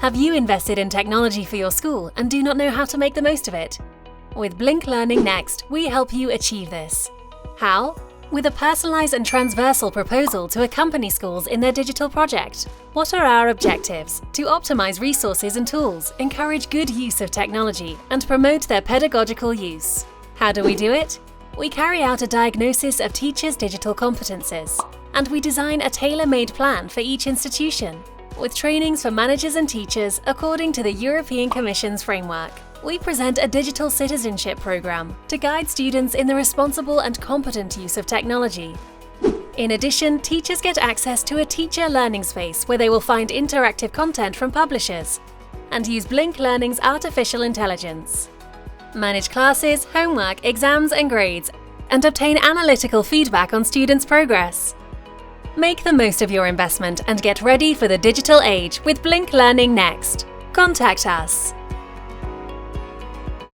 Have you invested in technology for your school and do not know how to make the most of it? With BlinkLearning Next, we help you achieve this. How? With a personalised and transversal proposal to accompany schools in their digital project. What are our objectives? To optimise resources and tools, encourage good use of technology, and promote their pedagogical use. How do we do it? We carry out a diagnosis of teachers' digital competences, and we design a tailor-made plan for each institution, with trainings for managers and teachers according to the European Commission's framework. We present a Digital Citizenship program to guide students in the responsible and competent use of technology. In addition, teachers get access to a teacher learning space where they will find interactive content from publishers and use BlinkLearning's artificial intelligence. Manage classes, homework, exams and grades, and obtain analytical feedback on students' progress. Make the most of your investment and get ready for the digital age with BlinkLearning Next. Contact us.